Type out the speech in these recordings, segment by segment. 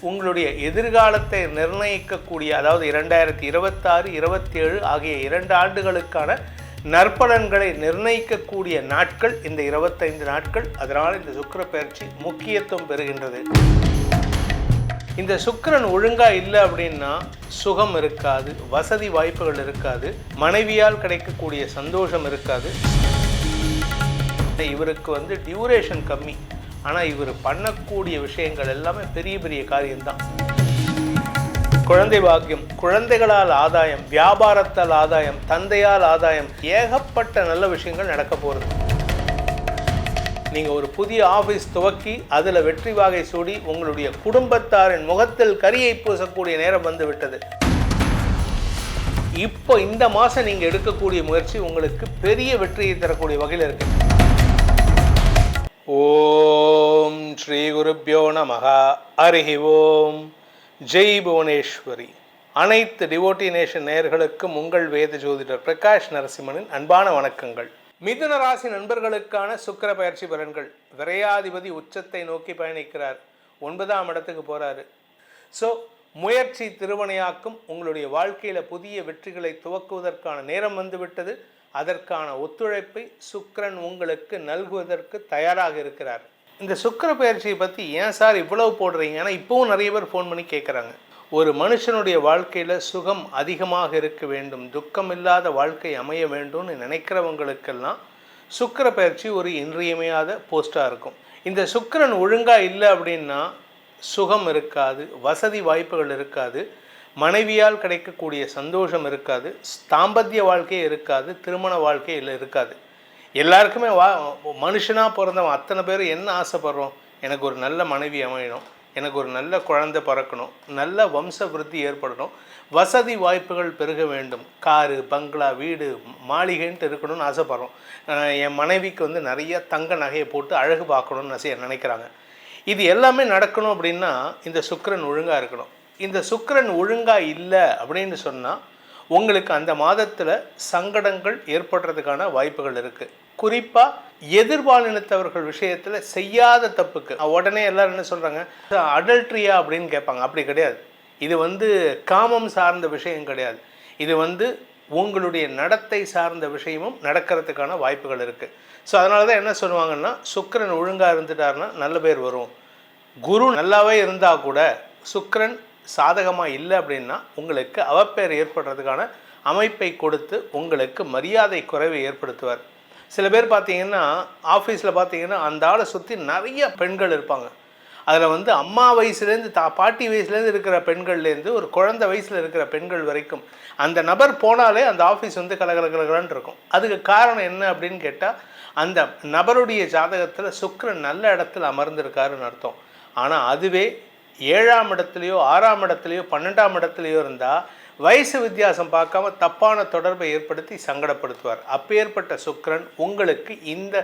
உங்களுடைய எதிர்காலத்தை நிர்ணயிக்கக்கூடிய, அதாவது 2026, 27 ஆகிய 2 ஆண்டுகளுக்கான நற்பலன்களை நிர்ணயிக்கக்கூடிய நாட்கள் இந்த 25 நாட்கள். அதனால் இந்த சுக்கிர பயிற்சி முக்கியத்துவம் பெறுகின்றது. இந்த சுக்கிரன் ஒழுங்கா இல்லை அப்படின்னா சுகம் இருக்காது, வசதி வாய்ப்புகள் இருக்காது, மனைவியால் கிடைக்கக்கூடிய சந்தோஷம் இருக்காது. இவருக்கு டியூரேஷன் கம்மி, ஆனால் இவர் பண்ணக்கூடிய விஷயங்கள் எல்லாமே பெரிய பெரிய காரியம்தான். குழந்தை பாக்கியம், குழந்தைகளால் ஆதாயம், வியாபாரத்தால் ஆதாயம், தந்தையால் ஆதாயம், ஏகப்பட்ட நல்ல விஷயங்கள் நடக்க போகிறது. நீங்கள் ஒரு புதிய ஆஃபீஸ் துவக்கி அதில் வெற்றி வாகை சூடி உங்களுடைய குடும்பத்தாரின் முகத்தில் கரியை பூசக்கூடிய நேரம் வந்து விட்டது. இப்போ இந்த மாதம் நீங்கள் எடுக்கக்கூடிய முயற்சி உங்களுக்கு பெரிய வெற்றியை தரக்கூடிய வகையில் இருக்கு. ஓம் ஸ்ரீ குருப்யோ நமஹ. ஹரிஹி ஓம். ஜெய் புவனேஸ்வரி. அனைத்து டிவோட்டி நேஷன் நேயர்களுக்கும் உங்கள் வேத ஜோதிடர் பிரகாஷ் நரசிம்மனின் அன்பான வணக்கங்கள். மிதுன ராசி நண்பர்களுக்கான சுக்கிர பயிற்சி பலன்கள். விரையாதிபதி உச்சத்தை நோக்கி பயணிக்கிறார், 9ஆம் இடத்துக்கு போறாரு. ஸோ முயற்சி திருவனையாக்கும். உங்களுடைய வாழ்க்கையில் புதிய வெற்றிகளை துவக்குவதற்கான நேரம் வந்துவிட்டது. அதற்கான ஒத்துழைப்பை சுக்கிரன் உங்களுக்கு நல்குவதற்கு தயாராக இருக்கிறார். இந்த சுக்கிர பயிற்சியை பற்றி ஏன் சார் இவ்வளவு போடுறீங்க? ஏன்னா இப்போவும் நிறைய பேர் ஃபோன் பண்ணி கேட்குறாங்க. ஒரு மனுஷனுடைய வாழ்க்கையில் சுகம் அதிகமாக இருக்க வேண்டும், துக்கம் இல்லாத வாழ்க்கை அமைய வேண்டும்னு நினைக்கிறவங்களுக்கெல்லாம் சுக்கிர பயிற்சி ஒரு இன்றியமையாத போஸ்டாக இருக்கும். இந்த சுக்கிரன் ஒழுங்காக இல்லை அப்படின்னா சுகம் இருக்காது, வசதி வாய்ப்புகள் இருக்காது, மனைவியால் கிடைக்கக்கூடிய சந்தோஷம் இருக்காது, தாம்பத்திய வாழ்க்கையே இருக்காது, திருமண வாழ்க்கையில் இருக்காது. எல்லாருக்குமே மனுஷனாக பிறந்தவன் அத்தனை பேர் என்ன ஆசைப்படுறோம்? எனக்கு ஒரு நல்ல மனைவி அமையணும், எனக்கு ஒரு நல்ல குழந்தை பிறக்கணும், நல்ல வம்ச விருத்தி ஏற்படணும், வசதி வாய்ப்புகள் பெருக வேண்டும், காரு பங்களா வீடு மாளிகைன்ட்டு இருக்கணும்னு ஆசைப்படுறோம். என் மனைவிக்கு நிறைய தங்க நகையை போட்டு அழகு பார்க்கணும்னு நினைக்கிறாங்க. இது எல்லாமே நடக்கணும் அப்படின்னா இந்த சுக்கிரன் ஒழுங்காக இருக்கணும். இந்த சுக்கிரன் ஒழுங்காக இல்லை அப்படின்னு சொன்னால் உங்களுக்கு அந்த மாதத்தில் சங்கடங்கள் ஏற்படுறதுக்கான வாய்ப்புகள் இருக்குது. குறிப்பாக எதிர்பாலினத்தவர்கள் விஷயத்தில் செய்யாத தப்புக்கு உடனே எல்லோரும் என்ன சொல்கிறாங்க, அடல்ட்ரியா அப்படின்னு கேட்பாங்க. அப்படி கிடையாது. இது காமம் சார்ந்த விஷயம் கிடையாது. இது உங்களுடைய நடத்தை சார்ந்த விஷயமும் நடக்கிறதுக்கான வாய்ப்புகள் இருக்குது. ஸோ அதனால தான் என்ன சொல்லுவாங்கன்னா, சுக்கிரன் ஒழுங்காக இருந்துட்டாருன்னா நல்ல பேர் வரும். குரு நல்லாவே இருந்தால் கூட சுக்கிரன் சாதகமாக இல்லை அப்படின்னா உங்களுக்கு அவப்பேர் ஏற்படுறதுக்கான அமைப்பை கொடுத்து உங்களுக்கு மரியாதை குறைவை ஏற்படுத்துவார். சில பேர் பார்த்தீங்கன்னா ஆஃபீஸில் பார்த்தீங்கன்னா அந்த ஆளை சுற்றி நிறைய பெண்கள் இருப்பாங்க. அதில் அம்மா வயசுலேருந்து பாட்டி வயசுலேருந்து இருக்கிற பெண்கள்லேருந்து ஒரு குழந்தை வயசில் இருக்கிற பெண்கள் வரைக்கும் அந்த நபர் போனாலே அந்த ஆஃபீஸ் கலகலகலன்னு இருக்கும். அதுக்கு காரணம் என்ன அப்படின்னு கேட்டால், அந்த நபருடைய ஜாதகத்தில் சுக்கிரன் நல்ல இடத்துல அமர்ந்திருக்காருன்னு அர்த்தம். ஆனால் அதுவே 7ஆம் இடத்துலையோ 6ஆம் இடத்துலையோ 12ஆம் இடத்துலையோ இருந்தால் வயசு வித்தியாசம் பார்க்காம தப்பான தொடர்பை ஏற்படுத்தி சங்கடப்படுத்துவார். அப்பேற்பட்ட சுக்கிரன் உங்களுக்கு இந்த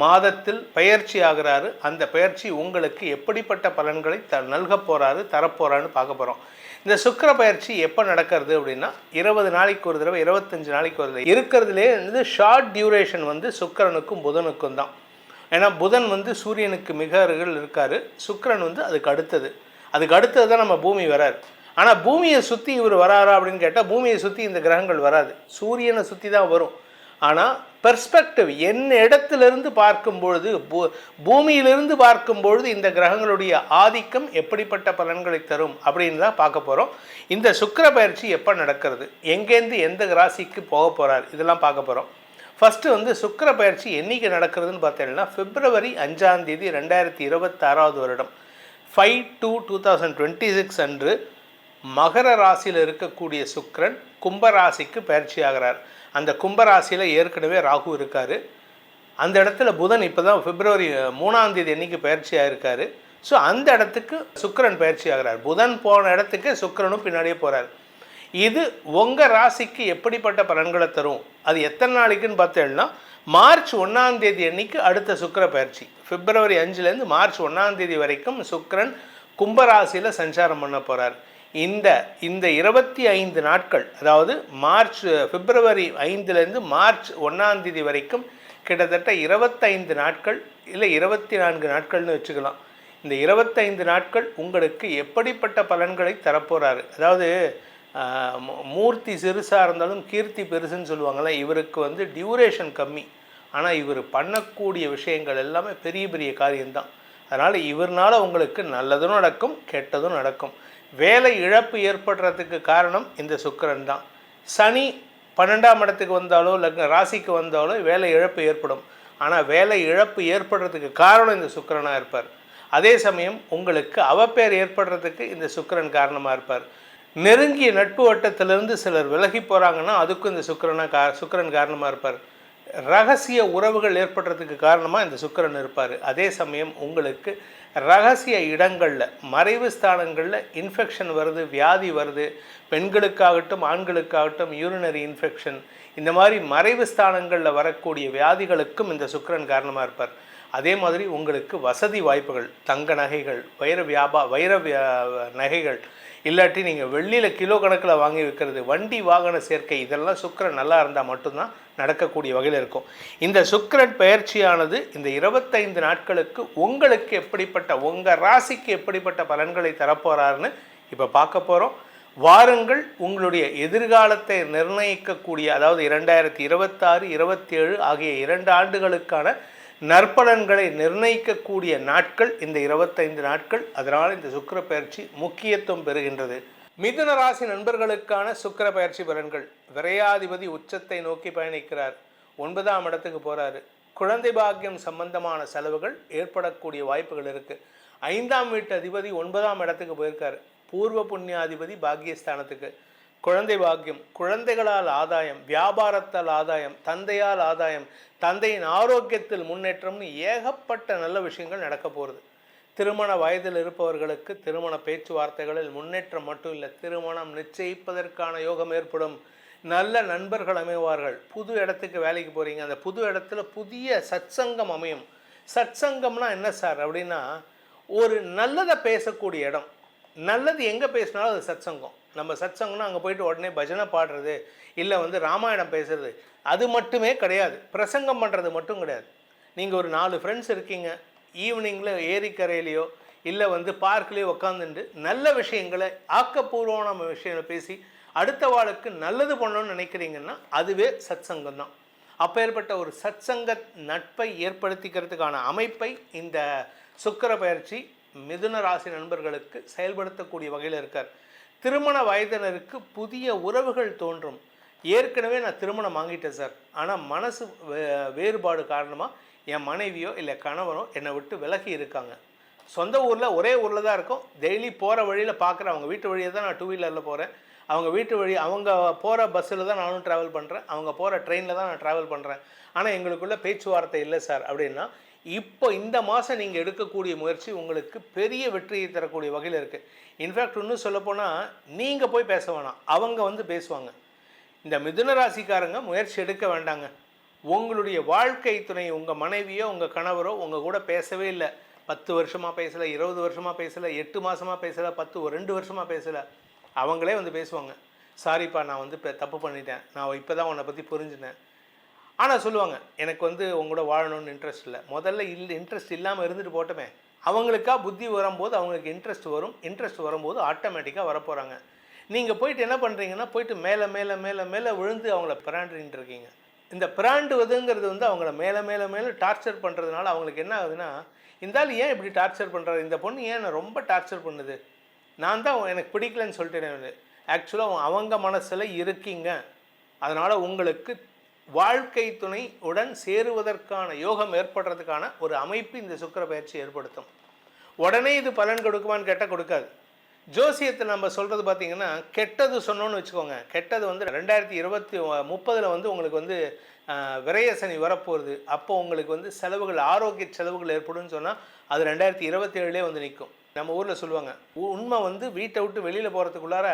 மாதத்தில் பயிற்சி ஆகிறாரு. அந்த பயிற்சி உங்களுக்கு எப்படிப்பட்ட பலன்களை நல்க போகிறாரு, தரப்போகிறான்னு பார்க்க போகிறோம். இந்த சுக்கிர பயிற்சி எப்போ நடக்கிறது அப்படின்னா 20 நாளைக்கு ஒரு தடவை, 25 நாளைக்கு ஒரு தடவை இருக்கிறதுலே ஷார்ட் டியூரேஷன் சுக்கிரனுக்கும் புதனுக்கும் தான். ஏன்னா புதன் சூரியனுக்கு மிக அருகில் இருக்கார், சுக்கிரன் அதுக்கு அடுத்தது தான் நம்ம பூமி வராரு. ஆனால் பூமியை சுற்றி இவர் வராரா அப்படின்னு கேட்டால் பூமியை சுற்றி இந்த கிரகங்கள் வராது, சூரியனை சுற்றி தான் வரும். ஆனால் பெர்ஸ்பெக்டிவ் என்ன இடத்துலேருந்து பார்க்கும்பொழுது, பூமியிலிருந்து பார்க்கும்பொழுது இந்த கிரகங்களுடைய ஆதிக்கம் எப்படிப்பட்ட பலன்களை தரும் அப்படின்னு தான் பார்க்க போகிறோம். இந்த சுக்கிர பயிற்சி எப்போ நடக்கிறது, எங்கேருந்து எந்த ராசிக்கு போக போகிறார், இதெல்லாம் பார்க்க போகிறோம். ஃபஸ்ட்டு சுக்கிர பயிற்சி என்றைக்கு நடக்கிறதுன்னு பார்த்தீங்கன்னா February 5ஆம் தேதி 2026 வருடம் 5/2/2026 அன்று மகர ராசியில் இருக்கக்கூடிய சுக்கிரன் கும்பராசிக்கு பயிற்சி ஆகிறார். அந்த கும்பராசியில் ஏற்கனவே ராகு இருக்கார். அந்த இடத்துல புதன் இப்போ தான் February 3ஆம் தேதி அன்றைக்கி பயிற்சி ஆகிருக்காரு. ஸோ அந்த இடத்துக்கு சுக்கிரன் பயிற்சி ஆகிறார். புதன் போன இடத்துக்கு சுக்கிரனும் பின்னாடியே போகிறார். இது உங்கள் ராசிக்கு எப்படிப்பட்ட பலன்களை தரும், அது எத்தனை நாளைக்குன்னு பார்த்தீங்கன்னா மார்ச் 1ஆம் தேதி அன்னைக்கு அடுத்த சுக்கிர பயிற்சி. February 5லேருந்து மார்ச் 1ஆம் தேதி வரைக்கும் சுக்கிரன் கும்பராசியில் சஞ்சாரம் பண்ண போகிறார். இந்த 25 நாட்கள், அதாவது February 5லேருந்து மார்ச் 1ஆம் தேதி வரைக்கும் கிட்டத்தட்ட 25 நாட்கள் இல்லை 24 நாட்கள்னு வச்சுக்கலாம். இந்த 25 நாட்கள் உங்களுக்கு எப்படிப்பட்ட பலன்களை தரப்போகிறாரு. அதாவது மூர்த்தி சிறுசாக இருந்தாலும் கீர்த்தி பெருசுன்னு சொல்லுவாங்கள்ல, இவருக்கு வந்து டியூரேஷன் கம்மி, ஆனால் இவர் பண்ணக்கூடிய விஷயங்கள் எல்லாமே பெரிய பெரிய காரியம்தான். அதனால் இவர்னால் உங்களுக்கு நல்லதும் நடக்கும் கெட்டதும் நடக்கும். வேலை இழப்பு ஏற்படுறதுக்கு காரணம் இந்த சுக்கிரன் தான். சனி 12ஆம் இடத்துக்கு வந்தாலோ இல்லை ராசிக்கு வந்தாலோ வேலை இழப்பு ஏற்படும். ஆனால் வேலை இழப்பு ஏற்படுறதுக்கு காரணம் இந்த சுக்கிரனாக இருப்பார். அதே சமயம் உங்களுக்கு அவப்பேர் ஏற்படுறதுக்கு இந்த சுக்கிரன் காரணமாக இருப்பார். நெருங்கிய நட்பு வட்டத்திலிருந்து சிலர் விலகி போகிறாங்கன்னா அதுக்கும் இந்த சுக்கிரன் காரணமாக இருப்பார். ரகசிய உறவுகள் ஏற்படுறதுக்கு காரணமாக இந்த சுக்கிரன் இருப்பார். அதே சமயம் உங்களுக்கு ரகசிய இடங்களில் மறைவு ஸ்தானங்களில் இன்ஃபெக்ஷன் வருது, வியாதி வருது. பெண்களுக்காகட்டும் ஆண்களுக்காகட்டும் யூரினரி இன்ஃபெக்ஷன், இந்த மாதிரி மறைவு ஸ்தானங்களில் வரக்கூடிய வியாதிகளுக்கும் இந்த சுக்கிரன் காரணமாக இருப்பார். அதே மாதிரி உங்களுக்கு வசதி வாய்ப்புகள், தங்க நகைகள், வைர நகைகள், இல்லாட்டி நீங்கள் வெள்ளியில் கிலோ கணக்கில் வாங்கி வைக்கிறது, வண்டி வாகன சேர்க்கை, இதெல்லாம் சுக்கிரன் நல்லா இருந்தால் மட்டும்தான் நடக்கக்கூடிய வகையில் இருக்கும். இந்த சுக்கிரன் பயிற்சியானது இந்த 25 நாட்களுக்கு உங்களுக்கு எப்படிப்பட்ட, உங்கள் ராசிக்கு எப்படிப்பட்ட பலன்களை தரப்போகிறாருன்னு இப்போ பார்க்க போகிறோம். வாருங்கள், உங்களுடைய எதிர்காலத்தை நிர்ணயிக்கக்கூடிய, அதாவது 2026, 27 ஆகிய 2 ஆண்டுகளுக்கான நற்பலன்களை நிர்ணயிக்கக்கூடிய நாட்கள் இந்த 25 நாட்கள். அதனால் இந்த சுக்கிர பயிற்சி முக்கியத்துவம் பெறுகின்றது. மிதுன ராசி நண்பர்களுக்கான சுக்கிர பயிற்சி பலன்கள். விரையாதிபதி உச்சத்தை நோக்கி பயணிக்கிறார், 9ஆம் இடத்துக்கு போகிறாரு. குழந்தை பாக்கியம் சம்பந்தமான செலவுகள் ஏற்படக்கூடிய வாய்ப்புகள் இருக்குது. 5ஆம் வீட்டு அதிபதி 9ஆம் இடத்துக்கு போயிருக்காரு. பூர்வ புண்ணியாதிபதி பாக்கியஸ்தானத்துக்கு. குழந்தை பாக்கியம், குழந்தைகளால் ஆதாயம், வியாபாரத்தால் ஆதாயம், தந்தையால் ஆதாயம், தந்தையின் ஆரோக்கியத்தில் முன்னேற்றம்னு ஏகப்பட்ட நல்ல விஷயங்கள் நடக்க போகிறது. திருமண வயதில் இருப்பவர்களுக்கு திருமண பேச்சுவார்த்தைகளில் முன்னேற்றம் மட்டும் இல்லை, திருமணம் நிச்சயிப்பதற்கான யோகம் ஏற்படும். நல்ல நண்பர்கள் அமைவார்கள். புது இடத்துக்கு வேலைக்கு போகிறீங்க, அந்த புது இடத்துல புதிய சத்சங்கம் அமையும். சத்சங்கம்னா என்ன சார் அப்படின்னா, ஒரு நல்லதை பேசக்கூடிய இடம். நல்லது எங்கே பேசினாலும் அது சத்சங்கம். நம்ம சத்சங்கம்னா அங்கே போயிட்டு உடனே பஜனை பாடுறது, இல்லை வந்து ராமாயணம் பேசுறது, அது மட்டுமே கிடையாது. பிரசங்கம் பண்ணுறது மட்டும் கிடையாது. நீங்கள் ஒரு 4 ஃப்ரெண்ட்ஸ் இருக்கீங்க, ஈவினிங்கில் ஏரிக்கரையிலையோ இல்லை வந்து பார்க்லேயோ உட்காந்துட்டு நல்ல விஷயங்களை, ஆக்கப்பூர்வமான விஷயங்களை பேசி அடுத்த வாளுக்கு நல்லது பண்ணணும்னு நினைக்கிறீங்கன்னா அதுவே சத்சங்கம் தான். அப்பேற்பட்ட ஒரு சத்சங்க நட்பை ஏற்படுத்திக்கிறதுக்கான அமைப்பை இந்த சுக்கிர பயிற்சி மிதுன ராசி நண்பர்களுக்கு செயல்படுத்தக்கூடிய வகையில் இருக்கார். திருமண வயதினருக்கு புதிய உறவுகள் தோன்றும். ஏற்கனவே நான் திருமணம் வாங்கிட்டேன் சார், ஆனால் மனசு வேறுபாடு காரணமாக என் மனைவியோ இல்லை கணவனோ என்னை விட்டு விலகி இருக்காங்க. சொந்த ஊரில் ஒரே ஊரில் தான் இருக்கும், டெய்லி போகிற வழியில் பார்க்குறேன். அவங்க வீட்டு வழியை தான் நான் 2 வீலரில் போகிறேன், அவங்க வீட்டு வழி, அவங்க போகிற பஸ்ஸில் தான் நானும் ட்ராவல் பண்ணுறேன், அவங்க போகிற ட்ரெயினில் தான் நான் ட்ராவல் பண்ணுறேன். ஆனால் எங்களுக்குள்ள பேச்சுவார்த்தை இல்லை சார் அப்படின்னா, இப்போ இந்த மாதம் நீங்கள் எடுக்கக்கூடிய முயற்சி உங்களுக்கு பெரிய வெற்றியை தரக்கூடிய வகையில் இருக்குது. இன்ஃபேக்ட் இன்னும் சொல்லப்போனால் நீங்கள் போய் பேச வேணாம், அவங்க வந்து பேசுவாங்க. இந்த மிதுன ராசிக்காரங்க முயற்சி எடுக்க வேண்டாங்க. உங்களுடைய வாழ்க்கை துணை, உங்கள் மனைவியோ உங்கள் கணவரோ உங்கள் கூட பேசவே இல்லை, 10 வருஷமாக பேசலை, 20 வருஷமாக பேசலை, 8 மாதமாக பேசலை, 2 வருஷமாக பேசலை, அவங்களே வந்து பேசுவாங்க. சாரிப்பா, நான் வந்து இப்போ தப்பு பண்ணிட்டேன், நான் இப்போ தான் உன்னை பற்றி புரிஞ்சுனேன். ஆனால் சொல்லுவாங்க, எனக்கு வந்து உங்களோட வாழணும்னு இன்ட்ரெஸ்ட் இல்லை. முதல்ல இன்ட்ரெஸ்ட் இல்லாமல் இருந்துட்டு போட்டோமே. அவங்களுக்கா புத்தி வரும்போது அவங்களுக்கு இன்ட்ரெஸ்ட் வரும். இன்ட்ரெஸ்ட் வரும்போது ஆட்டோமேட்டிக்காக வரப்போகிறாங்க. நீங்கள் போயிட்டு என்ன பண்ணுறீங்கன்னா, போயிட்டு மேலே மேலே மேலே மேலே விழுந்து அவங்கள பிராண்டின்னு இருக்கீங்க. இந்த பிராண்டுவதுங்கிறது வந்து அவங்கள மேலே மேலே மேலே டார்ச்சர் பண்ணுறதுனால அவங்களுக்கு என்ன ஆகுதுன்னா, இருந்தாலும் ஏன் இப்படி டார்ச்சர் பண்ணுறாரு, இந்த பொண்ணு ஏன் நான் ரொம்ப டார்ச்சர் பண்ணுது, நான் தான் எனக்கு பிடிக்கலன்னு சொல்லிட்டேன். ஆக்சுவலாக அவங்க மனசில் இருக்கீங்க. அதனால் உங்களுக்கு வாழ்க்கை துணை உடன் சேருவதற்கான யோகம் ஏற்படுறதுக்கான ஒரு அமைப்பு இந்த சுக்கிர பயிற்சி ஏற்படுத்தும். உடனே இது பலன் கொடுக்குமான்னு கேட்டால் கொடுக்காது. ஜோசியத்தில் நம்ம சொல்கிறது பார்த்திங்கன்னா, கெட்டது சொன்னோன்னு வச்சுக்கோங்க, கெட்டது வந்து 2030 வந்து உங்களுக்கு வந்து விரய சனி வரப்போகுது, அப்போ உங்களுக்கு வந்து செலவுகள், ஆரோக்கிய செலவுகள் ஏற்படும்னு சொன்னால் அது 2027 வந்து நிற்கும். நம்ம ஊரில் சொல்லுவாங்க, உண்மை வந்து வீட்டை விட்டு வெளியில் போகிறதுக்குள்ளார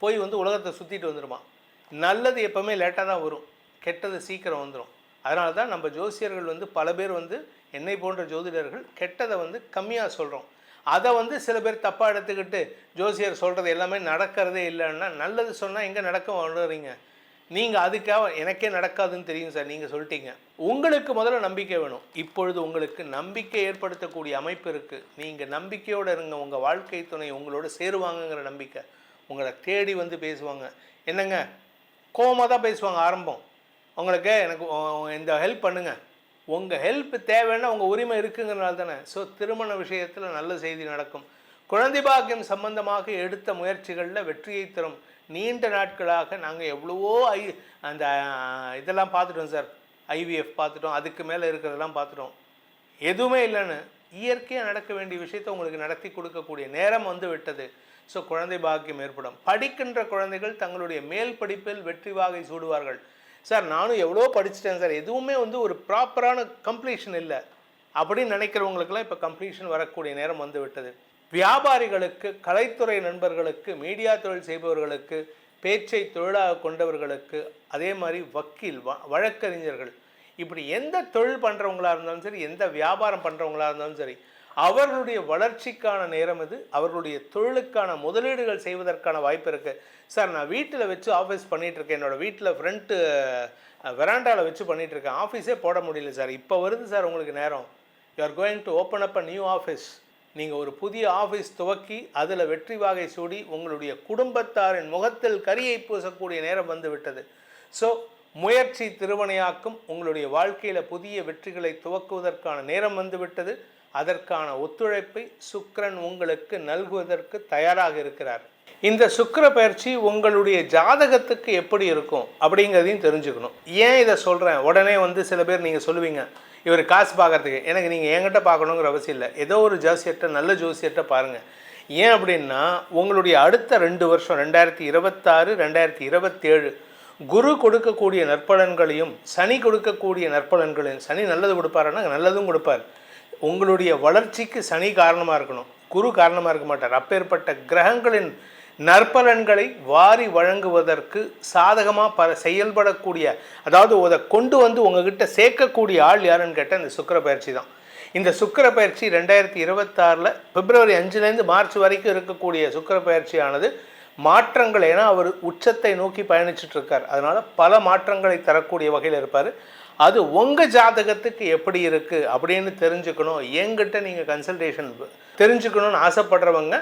போய் வந்து உலகத்தை சுற்றிட்டு வந்துடுமா. நல்லது எப்போவுமே லேட்டாக தான் வரும், கெட்டது சீக்கிரம் வந்துடும். அதனால தான் நம்ம ஜோசியர்கள் வந்து பல பேர் வந்து என்னை போன்ற ஜோதிடர்கள் கெட்டதை வந்து கம்மியாக சொல்கிறோம். அதை வந்து சில பேர் தப்பாக எடுத்துக்கிட்டு ஜோசியர் சொல்கிறது எல்லாமே நடக்கிறதே இல்லைன்னா, நல்லது சொன்னால் எங்கே நடக்க வந்துடுறீங்க. நீங்கள் அதுக்காக எனக்கே நடக்காதுன்னு தெரியும் சார், நீங்கள் சொல்லிட்டீங்க. உங்களுக்கு முதல்ல நம்பிக்கை வேணும். இப்பொழுது உங்களுக்கு நம்பிக்கை ஏற்படுத்தக்கூடிய அமைப்பு இருக்குது. நீங்கள் நம்பிக்கையோடு இருங்க. உங்கள் வாழ்க்கை துணை உங்களோட சேருவாங்கங்கிற நம்பிக்கை. உங்களை தேடி வந்து பேசுவாங்க. என்னங்க, கோவமாக தான் பேசுவாங்க ஆரம்பம். உங்களுக்கு எனக்கு இந்த ஹெல்ப் பண்ணுங்கள், உங்கள் ஹெல்ப் தேவைன்னா உங்கள் உரிமை இருக்குங்கிறனால தானே. ஸோ திருமண விஷயத்தில் நல்ல செய்தி நடக்கும். குழந்தை பாக்கியம் சம்பந்தமாக எடுத்த முயற்சிகளில் வெற்றியை தரும். நீண்ட நாட்களாக நாங்கள் எவ்வளவோ அந்த இதெல்லாம் பார்த்துட்டோம் சார், IVF பார்த்துட்டோம், அதுக்கு மேலே இருக்கிறதெல்லாம் பார்த்துட்டோம், எதுவுமே இல்லைன்னு இயற்கையாக நடக்க வேண்டிய விஷயத்தை உங்களுக்கு நடத்தி கொடுக்கக்கூடிய நேரம் வந்து விட்டது. ஸோ குழந்தை பாக்கியம் ஏற்படும். படிக்கின்ற குழந்தைகள் தங்களுடைய மேல் படிப்பில் வெற்றி வாகை சூடுவார்கள். சார் நானும் எவ்வளோ படிச்சுட்டேன் சார், எதுவுமே வந்து ஒரு ப்ராப்பரான கம்ப்ளீஷன் இல்லை அப்படின்னு நினைக்கிறவங்களுக்கெல்லாம் இப்போ கம்ப்ளீஷன் வரக்கூடிய நேரம் வந்து விட்டது. வியாபாரிகளுக்கு, கலைத்துறை நண்பர்களுக்கு, மீடியா தொழில் செய்பவர்களுக்கு, பேச்சை தொழிலாக கொண்டவர்களுக்கு, அதே மாதிரி வக்கீல், வழக்கறிஞர்கள், இப்படி எந்த தொழில் பண்ணுறவங்களா இருந்தாலும் சரி, எந்த வியாபாரம் பண்ணுறவங்களா இருந்தாலும் சரி, அவர்களுடைய வளர்ச்சிக்கான நேரம் இது. அவர்களுடைய தொழிலுக்கான முதலீடுகள் செய்வதற்கான வாய்ப்பு இருக்குது. சார் நான் வீட்டில் வச்சு ஆஃபீஸ் பண்ணிகிட்ருக்கேன், என்னோடய வீட்டில் ஃப்ரண்ட்டு வெராண்டாவில் வச்சு பண்ணிகிட்ருக்கேன், ஆஃபீஸே போட முடியல சார், இப்போ வருது சார் உங்களுக்கு நேரம். You are going to open up a new office. நீங்கள் ஒரு புதிய ஆஃபீஸ் துவக்கி அதில் வெற்றி வாகை சூடி உங்களுடைய குடும்பத்தாரின் முகத்தில் கரியை பூசக்கூடிய நேரம் வந்து விட்டது. ஸோ முயற்சி திருவனையாக்கும். உங்களுடைய வாழ்க்கையில் புதிய வெற்றிகளை துவக்குவதற்கான நேரம் வந்து விட்டது. அதற்கான ஒத்துழைப்பை சுக்கிரன் உங்களுக்கு நல்குவதற்கு தயாராக இருக்கிறார். இந்த சுக்கிர பயிற்சி உங்களுடைய ஜாதகத்துக்கு எப்படி இருக்கும் அப்படிங்கிறதையும் தெரிஞ்சுக்கணும். ஏன் இதை சொல்கிறேன், உடனே வந்து சில பேர் நீங்கள் சொல்லுவீங்க இவர் காசு பார்க்குறதுக்கு, எனக்கு நீங்கள் என்கிட்ட பார்க்கணுங்கிற அவசியம் இல்லை, ஏதோ ஒரு ஜோசியர்கிட்ட, நல்ல ஜோசியர்கிட்ட பாருங்கள். ஏன் அப்படின்னா உங்களுடைய அடுத்த 2 வருஷம் 2026 2027 குரு கொடுக்கக்கூடிய நற்பலன்களையும் சனி கொடுக்கக்கூடிய நற்பலன்களையும், சனி நல்லது கொடுப்பாருன்னா நல்லதும் கொடுப்பார். உங்களுடைய வளர்ச்சிக்கு சனி காரணமாக இருக்கணும், குரு காரணமாக இருக்க மாட்டார். அப்பேற்பட்ட கிரகங்களின் நற்பலன்களை வாரி வழங்குவதற்கு சாதகமாக செயல்படக்கூடிய, அதாவது அதை கொண்டு வந்து உங்ககிட்ட சேர்க்கக்கூடிய ஆள் யாருன்னு கேட்டால் இந்த சுக்கிர பயிற்சி தான். இந்த சுக்கிர பயிற்சி 2026 பிப்ரவரி 5 மார்ச் வரைக்கும் இருக்கக்கூடிய சுக்கிர பயிற்சியானது மாற்றங்கள், ஏன்னா அவர் உச்சத்தை நோக்கி பயணிச்சுட்டு இருக்கார், அதனால் பல மாற்றங்களை தரக்கூடிய வகையில் இருப்பார். அது உங்கள் ஜாதகத்துக்கு எப்படி இருக்குது அப்படின்னு தெரிஞ்சுக்கணும், என்கிட்ட நீங்கள் கன்சல்டேஷன் தெரிஞ்சுக்கணும்னு ஆசைப்படுறவங்க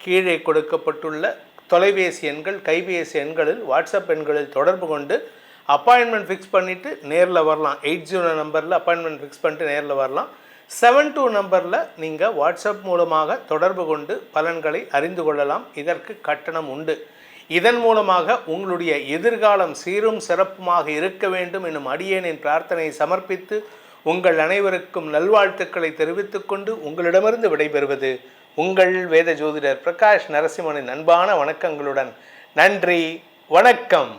கீழே கொடுக்கப்பட்டுள்ள தொலைபேசி எண்கள், கைபேசி எண்களில், வாட்ஸ்அப் எண்களில் தொடர்பு கொண்டு அப்பாயின்மெண்ட் ஃபிக்ஸ் பண்ணிவிட்டு நேரில் வரலாம். 80 நம்பரில் அப்பாயின்மெண்ட் ஃபிக்ஸ் பண்ணிட்டு நேரில் வரலாம். 72 நம்பரில் நீங்கள் வாட்ஸ்அப் மூலமாக தொடர்பு கொண்டு பலன்களை அறிந்து கொள்ளலாம். இதற்கு கட்டணம் உண்டு. இதன் மூலமாக உங்களுடைய எதிர்காலம் சீரும் சிறப்புமாக இருக்க வேண்டும் என்னும் அடியேனின் பிரார்த்தனையை சமர்ப்பித்து உங்கள் அனைவருக்கும் நல்வாழ்த்துக்களை தெரிவித்துக்கொண்டு உங்களிடமிருந்து விடைபெறுவது உங்கள் வேத ஜோதிடர் பிரகாஷ் நரசிம்மனின் அன்பான வணக்கங்களுடன். நன்றி, வணக்கம்.